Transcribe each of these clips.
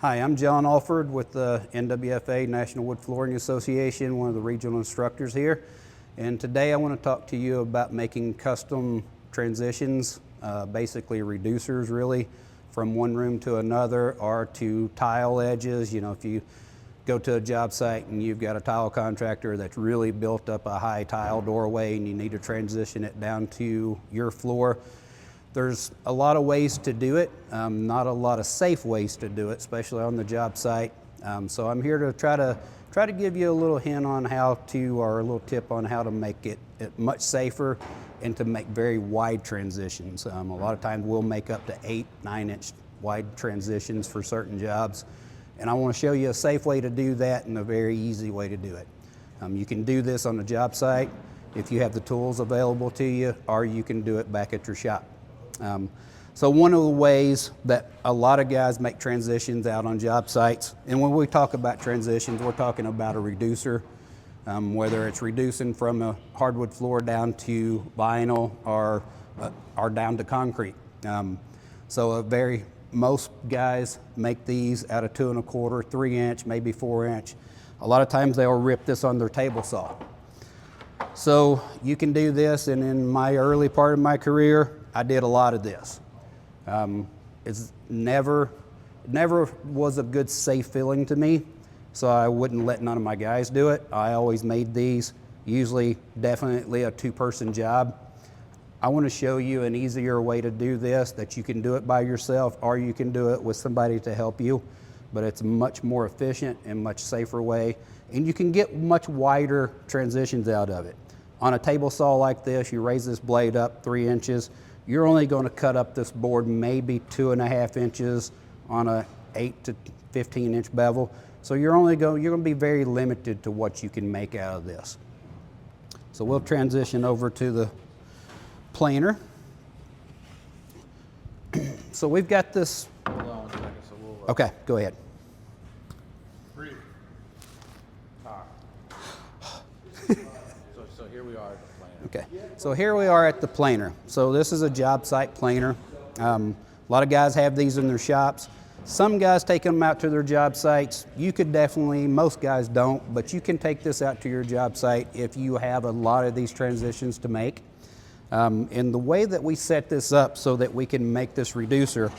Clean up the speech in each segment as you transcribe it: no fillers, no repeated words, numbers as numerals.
Hi, I'm John Alford with the NWFA, National Wood Flooring Association, one of the regional instructors here. And today I want to talk to you about making custom transitions, basically reducers really, from one room to another or to tile edges. You know, if you go to a job site and you've got a tile contractor that's really built up a high tile doorway and you need to transition it down to your floor, there's a lot of ways to do it, not a lot of safe ways to do it, especially on the job site. So I'm here to try to give you a little hint on how to, or a little tip on how to make it much safer and to make very wide transitions. A lot of times we'll make up to 8-9 inch wide transitions for certain jobs. And I want to show you a safe way to do that and a very easy way to do it. You can do this on the job site if you have the tools available to you, or you can do it back at your shop. So one of the ways that a lot of guys make transitions out on job sites, and when we talk about transitions, we're talking about a reducer, whether it's reducing from a hardwood floor down to vinyl or down to concrete. Most guys make these out of 2 1/4, 3 inch, maybe 4 inch. A lot of times they'll rip this on their table saw. So you can do this, and in my early part of my career, I did a lot of this. It's never was a good safe feeling to me, so I wouldn't let none of my guys do it. I always made these, usually definitely a 2-person job. I want to show you an easier way to do this, that you can do it by yourself or you can do it with somebody to help you, but it's a much more efficient and much safer way, and you can get much wider transitions out of it. On a table saw like this, you raise this blade up 3 inches, you're only going to cut up this board maybe 2.5 inches on a 8 to 15 inch bevel. So you're going to be very limited to what you can make out of this. So we'll transition over to the planer. So we've got this. Hold on 1 second. So we'll, Okay, go ahead. breathe. So here we are at the planer. Okay, so here we are at the planer. So this is a job site planer. A lot of guys have these in their shops. Some guys take them out to their job sites. You could definitely, most guys don't, but you can take this out to your job site if you have a lot of these transitions to make. And the way that we set this up so that we can make this reducer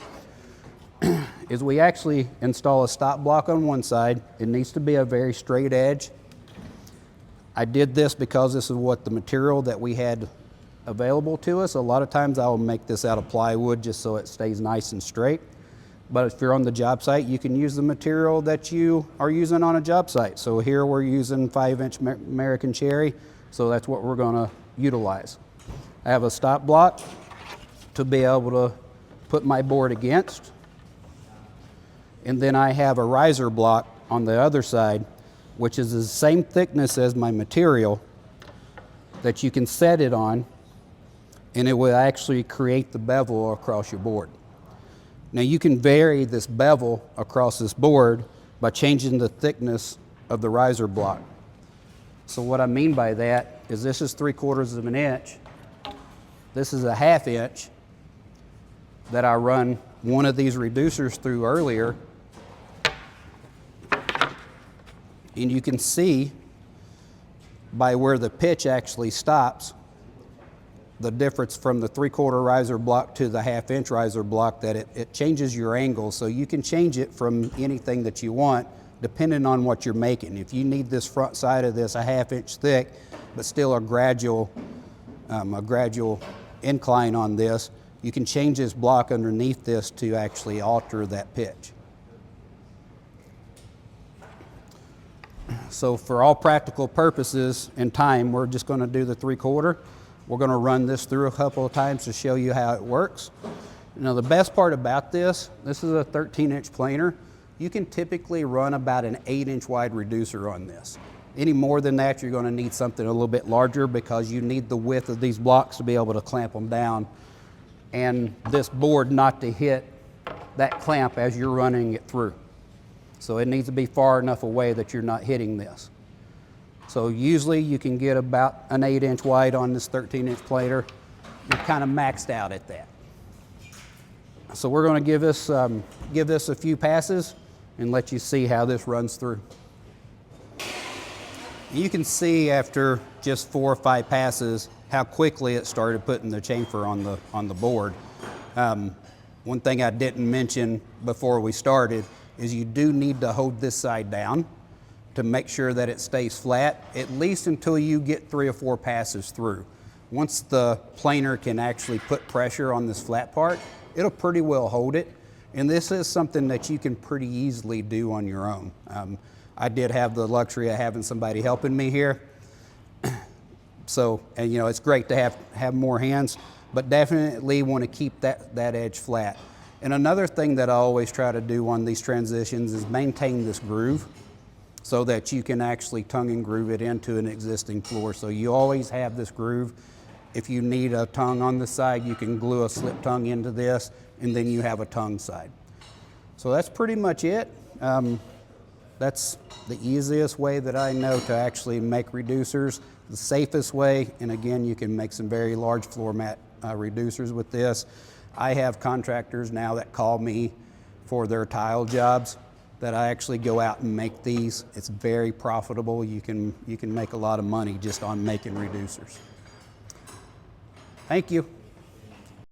is we actually install a stop block on one side. It needs to be a very straight edge. I did this because this is what the material that we had available to us. A lot of times I'll make this out of plywood just so it stays nice and straight. But if you're on the job site, you can use the material that you are using on a job site. So here we're using 5-inch American cherry, so that's what we're going to utilize. I have a stop block to be able to put my board against. And then I have a riser block on the other side, which is the same thickness as my material, that you can set it on, and it will actually create the bevel across your board. Now you can vary this bevel across this board by changing the thickness of the riser block. So what I mean by that is this is 3/4 of an inch. This is a 1/2 inch that I run one of these reducers through earlier. And you can see by where the pitch actually stops, the difference from the 3/4 riser block to the 1/2 inch riser block, that it changes your angle. So you can change it from anything that you want depending on what you're making. If you need this front side of this a 1/2 inch thick, but still a gradual incline on this, you can change this block underneath this to actually alter that pitch. So for all practical purposes and time, we're just going to do the 3/4. We're going to run this through a couple of times to show you how it works. Now the best part about this is a 13-inch planer. You can typically run about an 8-inch wide reducer on this. Any more than that, you're going to need something a little bit larger because you need the width of these blocks to be able to clamp them down, and this board not to hit that clamp as you're running it through. So it needs to be far enough away that you're not hitting this. So usually you can get about an 8-inch wide on this 13-inch planer. You're kind of maxed out at that. So we're going to give this a few passes, and let you see how this runs through. You can see after just 4 or 5 passes how quickly it started putting the chamfer on the board. One thing I didn't mention before we started is you do need to hold this side down to make sure that it stays flat, at least until you get 3 or 4 passes through. Once the planer can actually put pressure on this flat part, it'll pretty well hold it. And this is something that you can pretty easily do on your own. I did have the luxury of having somebody helping me here. So, and you know, it's great to have more hands, but definitely want to keep that edge flat. And another thing that I always try to do on these transitions is maintain this groove so that you can actually tongue and groove it into an existing floor. So you always have this groove. If you need a tongue on the side, you can glue a slip tongue into this, and then you have a tongue side. So that's pretty much it. That's the easiest way that I know to actually make reducers, the safest way, and again, you can make some very large floor mat reducers with this. I have contractors now that call me for their tile jobs that I actually go out and make these. It's very profitable. You can make a lot of money just on making reducers. Thank you.